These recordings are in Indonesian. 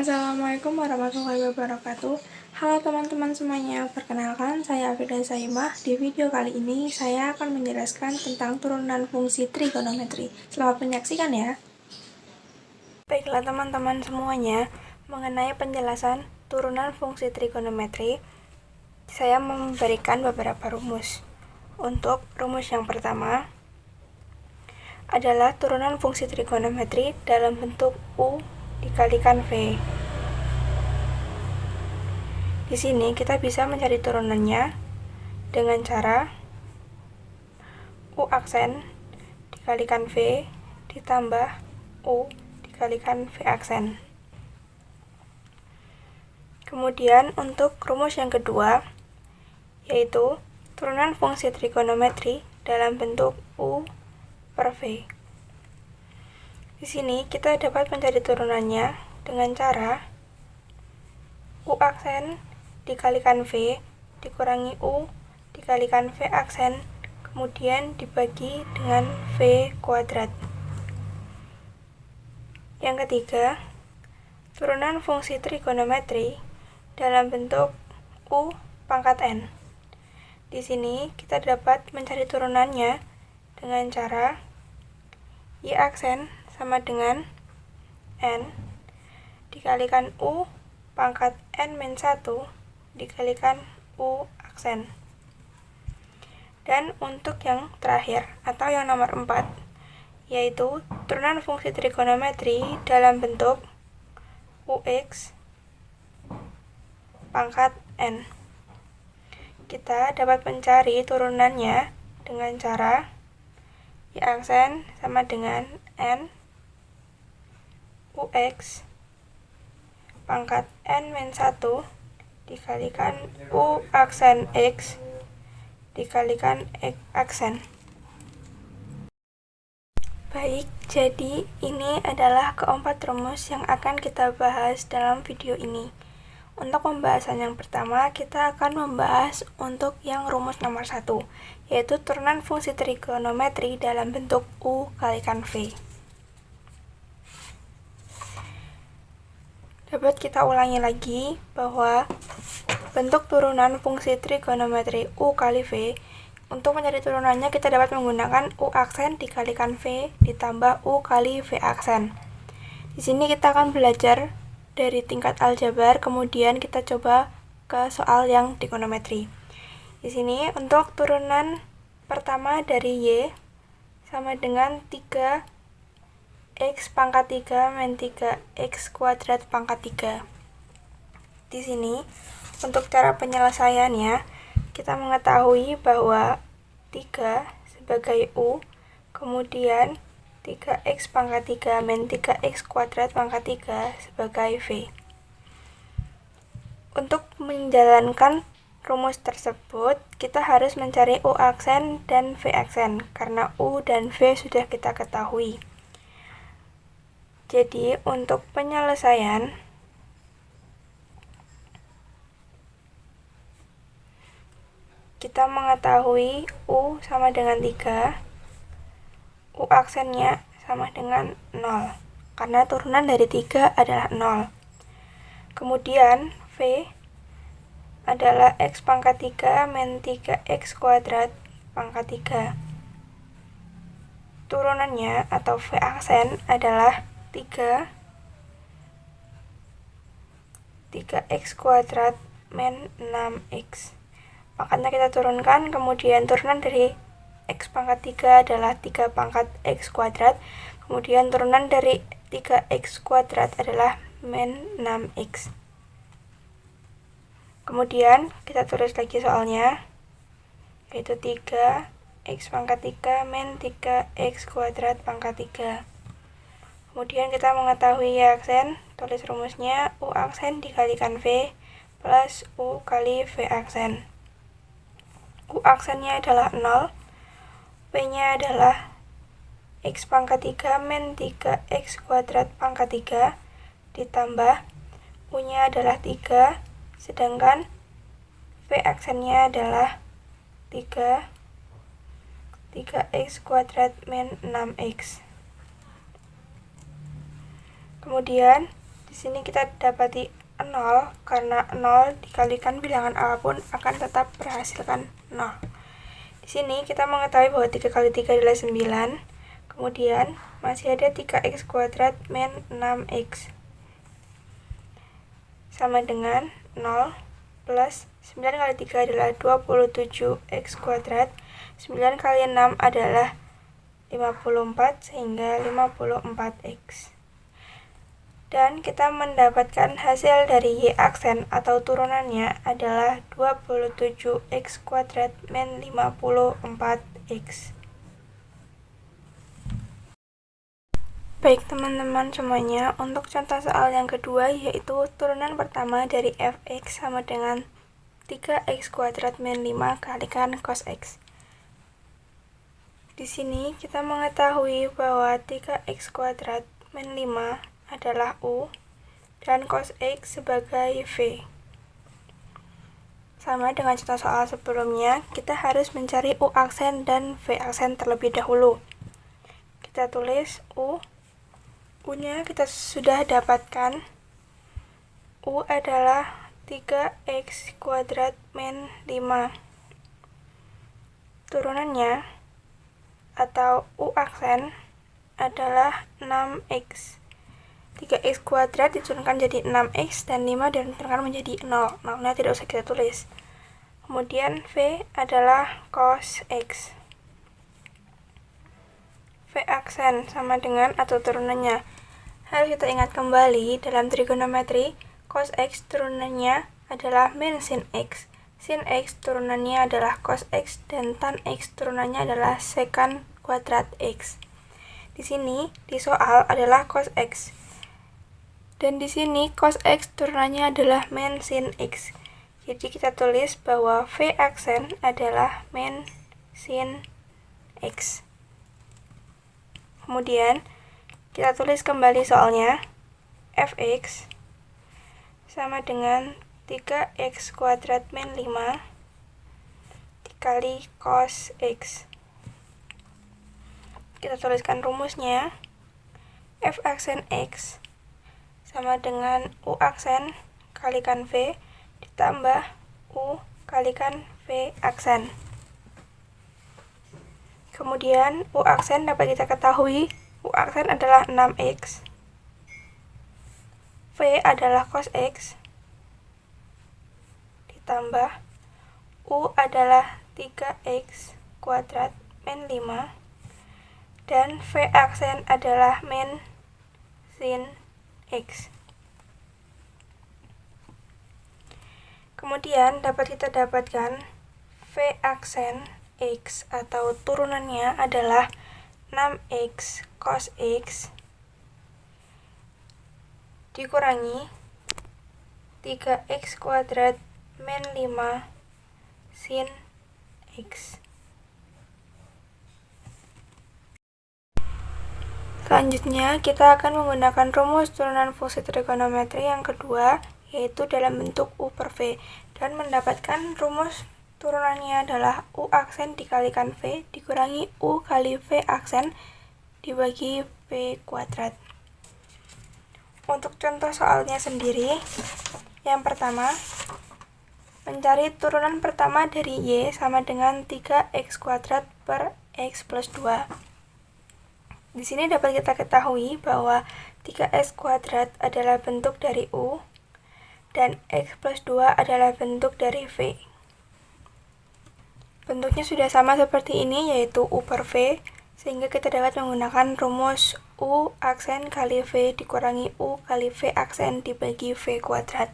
Assalamualaikum warahmatullahi wabarakatuh. Halo teman-teman semuanya, perkenalkan saya Afida Saimah. Di video kali ini saya akan menjelaskan tentang turunan fungsi trigonometri. Selamat menyaksikan ya. Baiklah teman-teman semuanya, mengenai penjelasan turunan fungsi trigonometri, saya memberikan beberapa rumus. Untuk rumus yang pertama adalah turunan fungsi trigonometri dalam bentuk U dikalikan V. Di sini kita bisa mencari turunannya dengan cara U aksen dikalikan V ditambah U dikalikan V aksen. Kemudian untuk rumus yang kedua, yaitu turunan fungsi trigonometri dalam bentuk U per V. Di sini kita dapat mencari turunannya dengan cara U aksen dikalikan V dikurangi U dikalikan V aksen, kemudian dibagi dengan V kuadrat. Yang ketiga, turunan fungsi trigonometri dalam bentuk U pangkat N. Di sini kita dapat mencari turunannya dengan cara Y aksen sama dengan N dikalikan U pangkat N-1 dikalikan U aksen. Dan untuk yang terakhir atau yang nomor 4, yaitu turunan fungsi trigonometri dalam bentuk UX pangkat N. Kita dapat mencari turunannya dengan cara Y aksen sama dengan N UX pangkat N-1 dikalikan U aksen X dikalikan X aksen. Baik, jadi ini adalah keempat rumus yang akan kita bahas dalam video ini. Untuk pembahasan yang pertama, kita akan membahas untuk yang rumus nomor 1, yaitu turunan fungsi trigonometri dalam bentuk U kalikan V. Dapat kita ulangi lagi bahwa bentuk turunan fungsi trigonometri U kali V, untuk mencari turunannya kita dapat menggunakan U aksen dikalikan V ditambah U kali V aksen. Di sini kita akan belajar dari tingkat aljabar, kemudian kita coba ke soal yang trigonometri. Di sini untuk turunan pertama dari Y sama dengan 3x pangkat 3 min 3x kuadrat pangkat 3. Di sini untuk cara penyelesaiannya kita mengetahui bahwa 3 sebagai U, kemudian 3x pangkat 3 min 3x kuadrat pangkat 3 sebagai V. Untuk menjalankan rumus tersebut, kita harus mencari U aksen dan V aksen, karena U dan V sudah kita ketahui. Jadi, untuk penyelesaian, kita mengetahui U sama dengan 3, U aksennya sama dengan 0, karena turunan dari 3 adalah 0. Kemudian V adalah X pangkat 3 min 3X kuadrat pangkat 3. Turunannya atau V aksen adalah 3x kuadrat min 6x. Pangkatnya kita turunkan, kemudian turunan dari X pangkat 3 adalah 3 pangkat X kuadrat, kemudian turunan dari 3X kuadrat adalah min 6X. Kemudian kita tulis lagi soalnya, yaitu 3X pangkat 3 min 3X kuadrat pangkat 3. Kemudian kita mengetahui Y aksen, tulis rumusnya U aksen dikalikan V plus U kali V aksen. U aksennya adalah 0, V-nya adalah X pangkat 3 min 3X kuadrat pangkat 3 ditambah U-nya adalah 3, sedangkan V aksennya adalah 3x kuadrat min 6x. Kemudian di Di sini kita dapati 0, karena 0 dikalikan bilangan apapun akan tetap berhasilkan 0. Di sini kita mengetahui bahwa 3 kali 3 adalah 9. Kemudian masih ada 3x kuadrat min 6x sama dengan 0 plus 9 kali 3 adalah 27x kuadrat. 9 kali 6 adalah 54 sehingga 54x. Dan kita mendapatkan hasil dari y aksen atau turunannya adalah 27x kuadrat min 54x. Baik teman-teman semuanya, untuk contoh soal yang kedua yaitu turunan pertama dari fx sama dengan 3x kuadrat min 5 kalikan cos x. Di sini kita mengetahui bahwa 3x kuadrat min 5 adalah U dan cos X sebagai V. Sama dengan contoh soal sebelumnya, kita harus mencari U aksen dan V aksen terlebih dahulu. Kita tulis U. U-nya kita sudah dapatkan. U adalah 3x kuadrat min 5. Turunannya atau U aksen adalah 6x. 3x kuadrat diturunkan jadi 6x dan 5 diturunkan menjadi 0. 0-nya tidak usah kita tulis. Kemudian V adalah cos X. V aksen sama dengan atau turunannya. Harus kita ingat kembali dalam trigonometri, cos X turunannya adalah min sin X. Sin X turunannya adalah cos X dan tan X turunannya adalah secant kuadrat X. Di sini di soal adalah cos X. Dan di sini cos X turunannya adalah min sin X. Jadi kita tulis bahwa V aksen adalah min sin X. Kemudian kita tulis kembali soalnya. Fx sama dengan 3x kuadrat min 5 dikali cos X. Kita tuliskan rumusnya. F aksen X sama dengan U aksen kalikan V ditambah U kalikan V aksen. Kemudian U aksen dapat kita ketahui, U aksen adalah 6x. V adalah cos X ditambah U adalah 3x kuadrat min 5 dan V aksen adalah min sin X. Kemudian dapat kita dapatkan V aksen X atau turunannya adalah 6x cos X dikurangi 3x kuadrat min 5 sin X. Selanjutnya, kita akan menggunakan rumus turunan fungsi trigonometri yang kedua, yaitu dalam bentuk U per V, dan mendapatkan rumus turunannya adalah U aksen dikalikan V dikurangi U kali V aksen dibagi V kuadrat. Untuk contoh soalnya sendiri, yang pertama, mencari turunan pertama dari Y sama dengan 3x kuadrat per x plus 2. Di sini dapat kita ketahui bahwa 3x kuadrat adalah bentuk dari U dan x plus 2 adalah bentuk dari V. Bentuknya sudah sama seperti ini, yaitu U per V, sehingga kita dapat menggunakan rumus U aksen kali V dikurangi U kali V aksen dibagi V kuadrat.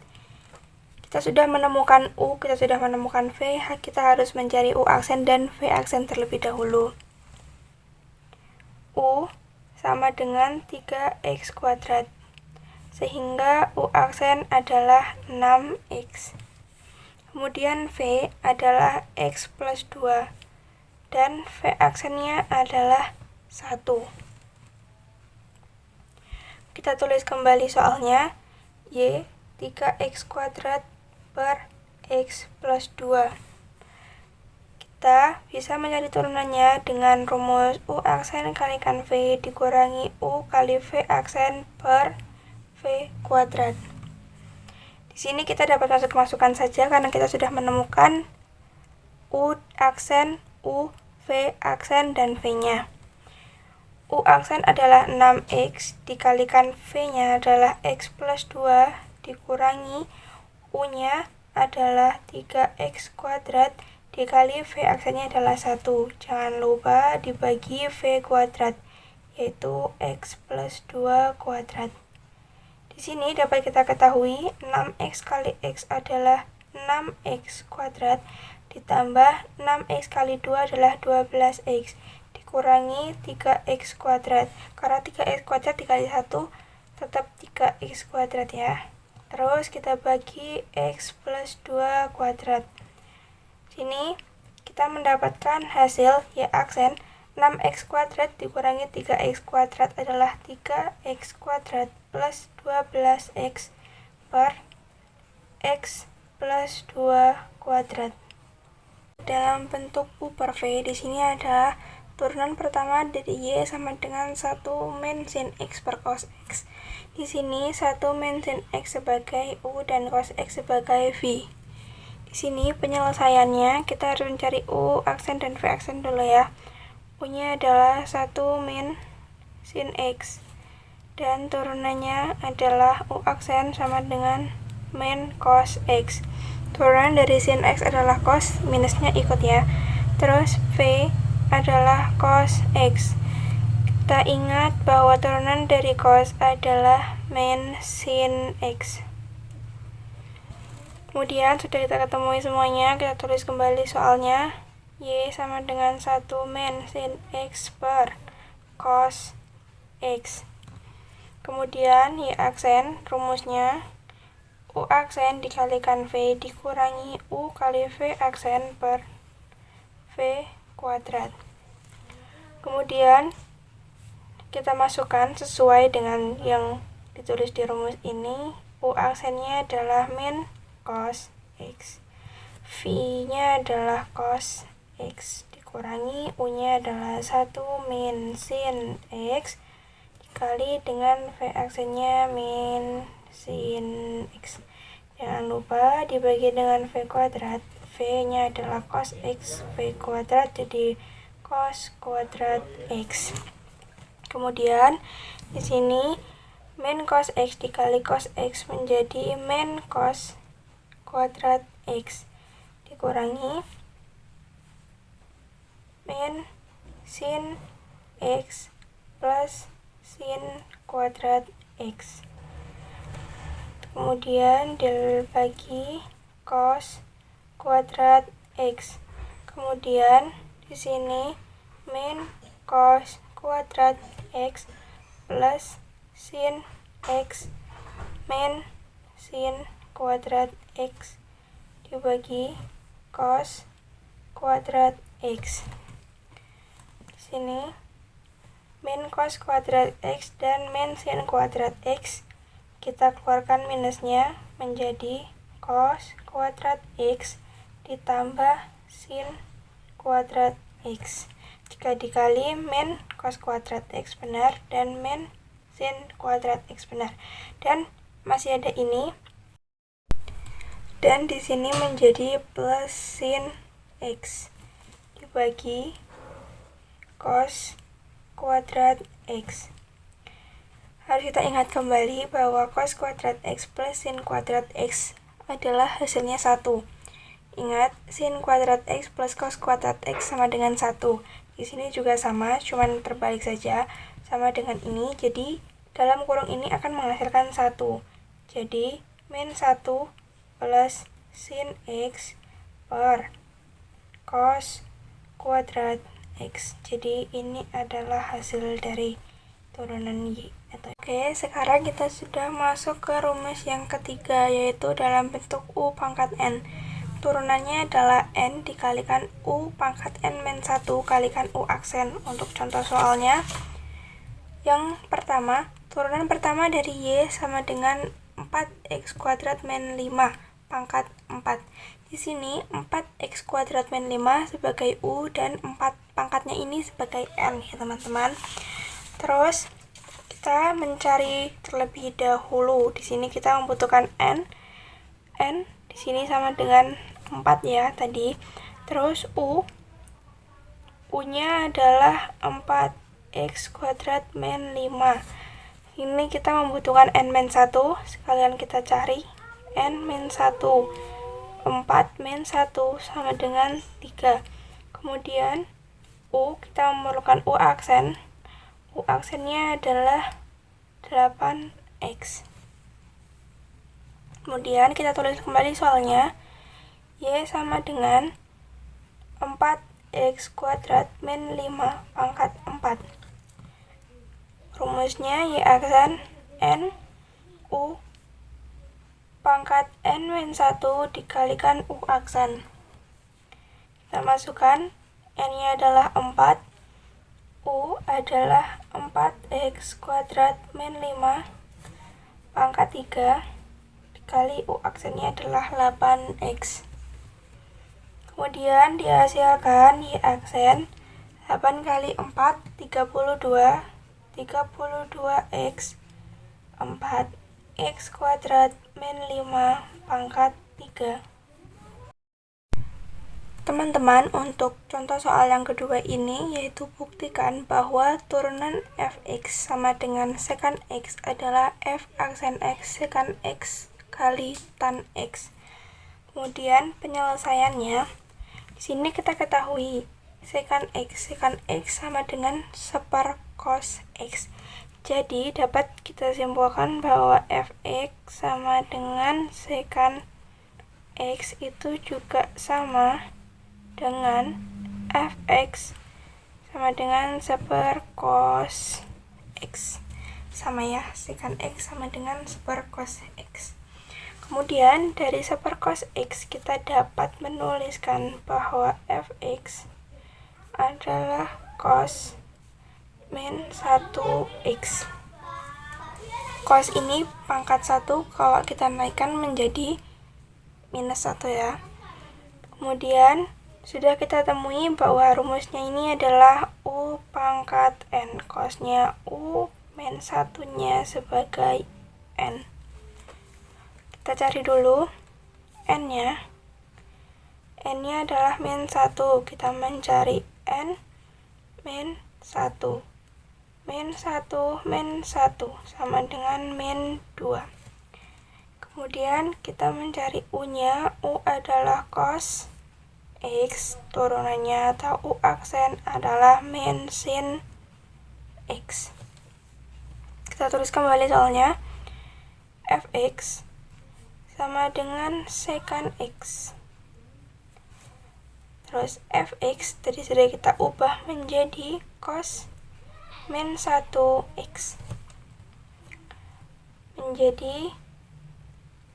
Kita sudah menemukan U, kita sudah menemukan V, kita harus mencari U aksen dan V aksen terlebih dahulu. U sama dengan 3x kuadrat, sehingga U aksen adalah 6x. Kemudian V adalah x plus 2, dan V aksennya adalah 1. Kita tulis kembali soalnya, Y 3x kuadrat per x plus 2. Kita bisa mencari turunannya dengan rumus U aksen kalikan V dikurangi U kali V aksen per V kuadrat. Di sini kita dapat masukkan saja karena kita sudah menemukan U aksen, U, V aksen, dan V-nya. U aksen adalah 6X dikalikan V-nya adalah X plus 2 dikurangi U-nya adalah 3X kuadrat dikali V aksennya adalah 1. Jangan lupa dibagi V kuadrat, yaitu X plus 2 kuadrat. Di sini dapat kita ketahui 6X kali X adalah 6X kuadrat ditambah 6X kali 2 adalah 12X dikurangi 3X kuadrat. Karena 3X kuadrat dikali 1 tetap 3X kuadrat ya. Terus kita bagi X plus 2 kuadrat. Sini kita mendapatkan hasil Y aksen 6X kuadrat dikurangi 3X kuadrat adalah 3X kuadrat plus 12X per X plus 2 kuadrat. Dalam bentuk U per V, di sini adalah turunan pertama dari Y sama dengan 1 min sin X per cos X. Di sini 1 min sin X sebagai U dan cos X sebagai V. Di sini penyelesaiannya kita harus mencari U aksen dan V aksen dulu ya. U-nya adalah 1 min sin X dan turunannya adalah U aksen sama dengan min cos X. Turunan dari sin X adalah cos, minusnya ikut ya. Terus V adalah cos X. Kita ingat bahwa turunan dari cos adalah min sin X. Kemudian sudah kita ketemui semuanya, kita tulis kembali soalnya. Y sama dengan 1 min sin X per cos X. Kemudian Y aksen, rumusnya U aksen dikalikan V dikurangi U kali V aksen per V kuadrat. Kemudian kita masukkan sesuai dengan yang ditulis di rumus ini. U aksennya adalah min cos X. V-nya adalah cos X dikurangi U-nya adalah 1 min sin X dikali dengan V aksennya min sin X. Jangan lupa dibagi dengan V kuadrat. V-nya adalah cos X, V kuadrat jadi cos kuadrat X. Kemudian di sini min cos X dikali cos X menjadi min cos kuadrat X dikurangi min sin X plus sin kuadrat X. Kemudian dibagi cos kuadrat X. Kemudian di sini min cos kuadrat X plus sin X min sin kuadrat X dibagi cos kuadrat X. Sini min cos kuadrat X dan min sin kuadrat X kita keluarkan minusnya menjadi cos kuadrat X ditambah sin kuadrat X. Jika dikali min cos kuadrat X benar dan min sin kuadrat X benar. Dan masih ada ini. Dan di sini menjadi plus sin X dibagi cos kuadrat X. Harus kita ingat kembali bahwa cos kuadrat X plus sin kuadrat X adalah hasilnya 1. Ingat, sin kuadrat X plus cos kuadrat X sama dengan 1. Di sini juga sama, cuman terbalik saja, sama dengan ini. Jadi, dalam kurung ini akan menghasilkan 1. Jadi, min 1 plus sin X per cos kuadrat X. Jadi ini adalah hasil dari turunan Y. Oke, sekarang kita sudah masuk ke rumus yang ketiga, yaitu dalam bentuk U pangkat N. Turunannya adalah N dikalikan U pangkat N min 1 kalikan U aksen. Untuk contoh soalnya, yang pertama, turunan pertama dari Y sama dengan 4X kuadrat min 5 pangkat 4. Di sini 4X kuadrat min 5 sebagai U dan 4 pangkatnya ini sebagai N ya teman-teman. Terus kita mencari terlebih dahulu. Di sini kita membutuhkan n di sini sama dengan 4 ya tadi. Terus U-nya adalah 4x² min 5. Ini kita membutuhkan n-1, sekalian kita cari n-1. 4 min 1 sama dengan 3. Kemudian kita memerlukan U aksen. U aksennya adalah 8x. Kemudian kita tulis kembali soalnya. Y sama dengan 4x² min 5 pangkat 4. Rumusnya Y aksen N U pangkat N min 1 dikalikan U aksen. Kita masukkan N-nya adalah 4, U adalah 4x² min 5 pangkat 3 dikali U aksennya adalah 8x. Kemudian dihasilkan Y aksen 8 kali 4 32, 32x 4x² min 5 pangkat 3. Teman-teman, untuk contoh soal yang kedua ini, yaitu buktikan bahwa turunan fx sama dengan secant x adalah f aksen x secant x kali tan x. Kemudian penyelesaiannya, di sini kita ketahui secant x sama dengan seper cos x. Jadi dapat kita simpulkan bahwa fx sama dengan secant x itu juga sama dengan fx sama dengan seper cos x. Sama ya, secant x sama dengan seper cos x. Kemudian dari seper cos x kita dapat menuliskan bahwa fx adalah cos min 1x. Cos ini pangkat 1, kalau kita naikkan menjadi minus 1 ya. Kemudian sudah kita temui bahwa rumusnya ini adalah U pangkat N. Cosnya U min 1-nya sebagai N. Kita cari dulu N-nya. N-nya adalah min 1. Kita mencari N min 1. Min 1 min 1 sama dengan min 2. Kemudian kita mencari U-nya. U adalah cos x, turunannya atau U aksen adalah min sin x. Kita tulis kembali soalnya. Fx sama dengan secant x. Terus fx tadi sudah kita ubah menjadi cos min 1x. Menjadi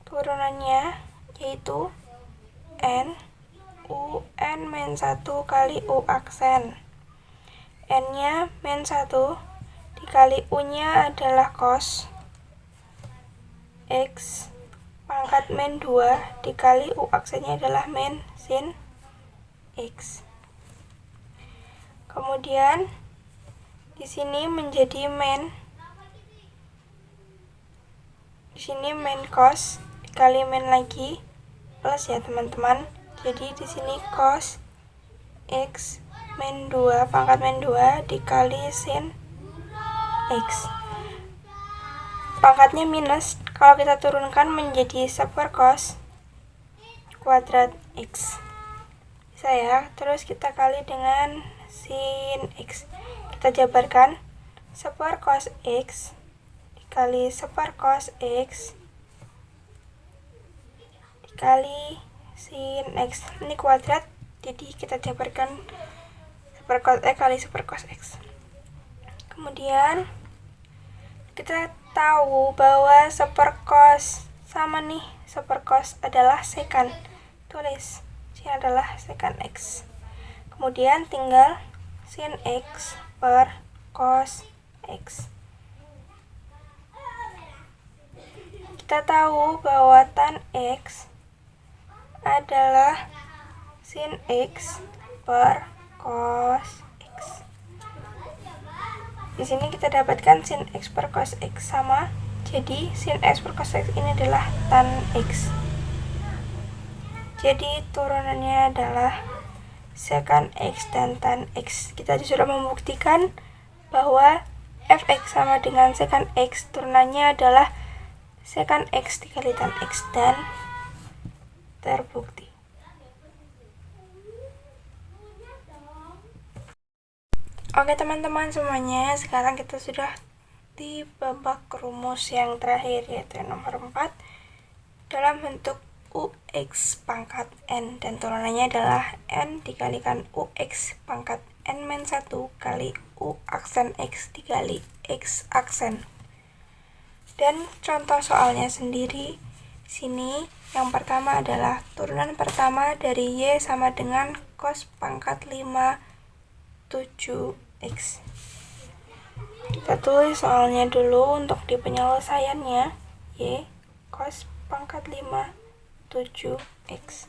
turunannya yaitu n U n min 1 kali U aksen. N-nya min 1 dikali U-nya adalah cos x pangkat min 2 dikali U aksennya adalah min sin x. Kemudian di sini menjadi min, di sini min cos dikali min lagi plus ya teman-teman. Jadi di sini cos x min 2 pangkat min 2 dikali sin x. Pangkatnya minus, kalau kita turunkan menjadi seper cos kuadrat x. Bisa ya. Terus kita kali dengan sin x. Kita jabarkan seper cos x dikali seper cos x dikali sin x. Ini kuadrat, jadi kita jabarkan seper cos x kali seper cos x. Kemudian kita tahu bahwa seper cos sama nih, seper cos adalah secant. Tulis, sini adalah secant x. Kemudian tinggal sin x per cos x. Kita tahu bahwa tan x adalah sin x per cos x. Di sini kita dapatkan sin X per cos X sama, jadi sin X per cos X ini adalah tan X. Jadi turunannya adalah secant X dan tan X. Kita sudah membuktikan bahwa fx sama dengan secant X, turunannya adalah secant X dikali tan X, dan terbukti. Oke teman-teman semuanya, sekarang kita sudah di babak rumus yang terakhir, yaitu nomor 4 dalam bentuk UX pangkat N, dan turunannya adalah N dikalikan UX pangkat N-1 kali U aksen X dikali X aksen. Dan contoh soalnya sendiri, sini yang pertama adalah turunan pertama dari Y sama dengan cos pangkat 5 7X. Kita tulis soalnya dulu untuk di penyelesaiannya. Y cos pangkat 5 7X.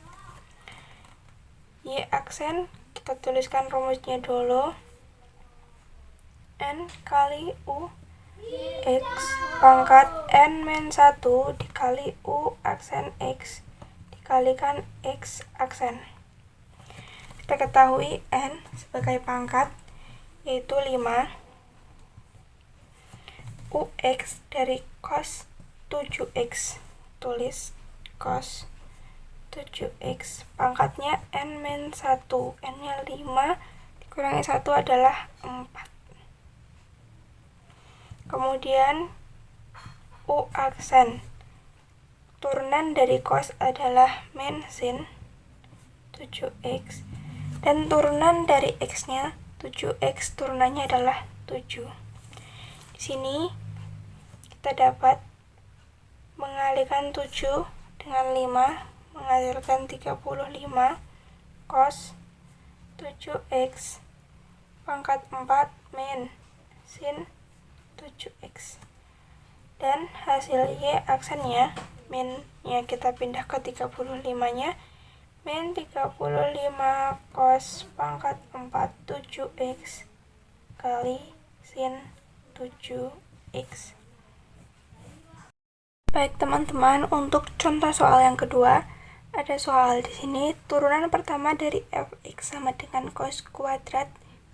Y aksen, kita tuliskan rumusnya dulu. N kali U X pangkat N-1 dikali U aksen X dikalikan X aksen. Kita ketahui N sebagai pangkat yaitu 5. UX dari cos 7X, tulis cos 7X, pangkatnya N-1, N-nya 5 dikurangi 1 adalah 4. Kemudian U aksen, turunan dari cos adalah min sin 7X, dan turunan dari X-nya 7X, turunannya adalah 7. Di sini kita dapat mengalihkan 7 dengan 5 menghasilkan 35 cos 7X pangkat 4 min sin 7X, dan hasil Y aksennya, min-nya kita pindah ke 35-nya, min 35 cos pangkat 4 7X kali sin 7X. Baik teman-teman, untuk contoh soal yang kedua, ada soal di sini turunan pertama dari fx sama dengan cos kuadrat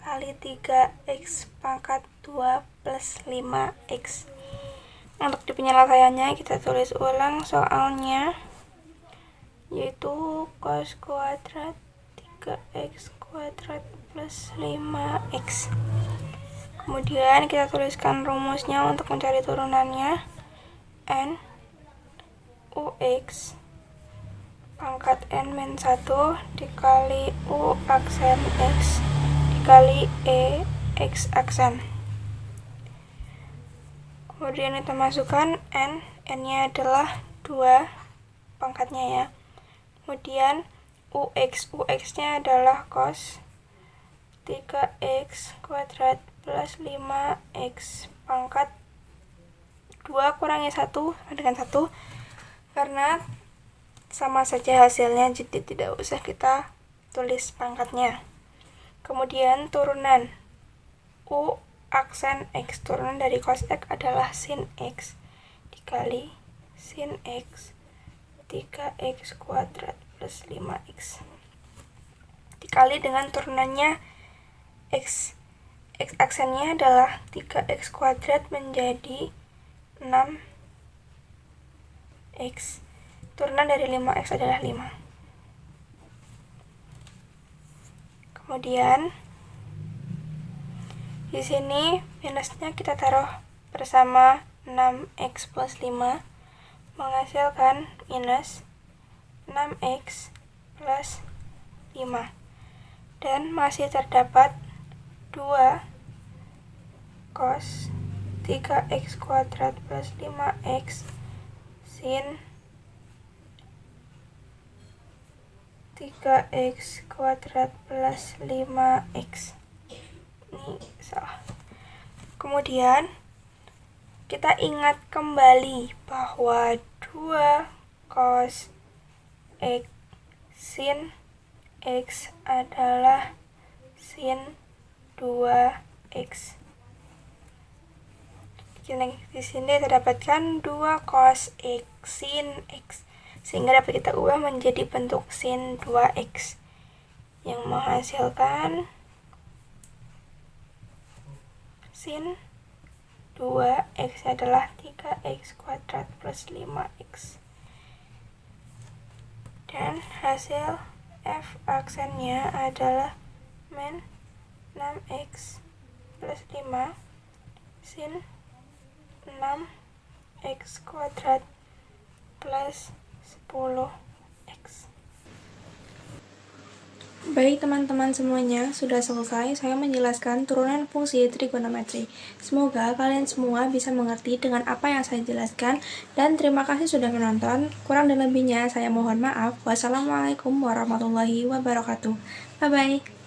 kali 3x pangkat 2 plus 5x. Untuk di penyelesaiannya kita tulis ulang soalnya, yaitu cos kuadrat 3x kuadrat plus 5x. Kemudian kita tuliskan rumusnya untuk mencari turunannya. N UX pangkat N-1 dikali U aksen X dikali E X aksen. Kemudian kita masukkan N-nya adalah 2 pangkatnya ya. Kemudian UX-nya adalah cos 3x kuadrat plus 5x pangkat 2 kurangi 1 sama dengan 1, karena sama saja hasilnya, jadi tidak usah kita tulis pangkatnya. Kemudian turunan U aksen X, turunan dari cos X adalah sin X dikali sin X 3x kuadrat plus 5x dikali dengan turunannya X. X aksennya adalah 3x kuadrat menjadi 6x. Turunan dari 5x adalah 5. Kemudian di sini minusnya kita taruh bersama 6x plus 5 menghasilkan minus 6x plus 5, dan masih terdapat 2 cos 3x kuadrat plus 5x sin 3x kuadrat plus 5x. Ini salah. Kemudian kita ingat kembali bahwa 2 cos X sin X adalah sin 2X. di sini terdapatkan 2 cos X sin X, sehingga dapat kita ubah menjadi bentuk sin 2X yang menghasilkan sin 2X adalah 3X kuadrat plus 5X. Dan hasil F aksennya adalah min 6X plus 5 sin 6X kuadrat plus 10X. Baik teman-teman semuanya, sudah selesai saya menjelaskan turunan fungsi trigonometri. Semoga kalian semua bisa mengerti dengan apa yang saya jelaskan, dan terima kasih sudah menonton. Kurang dan lebihnya saya mohon maaf. Wassalamualaikum warahmatullahi wabarakatuh. Bye-bye.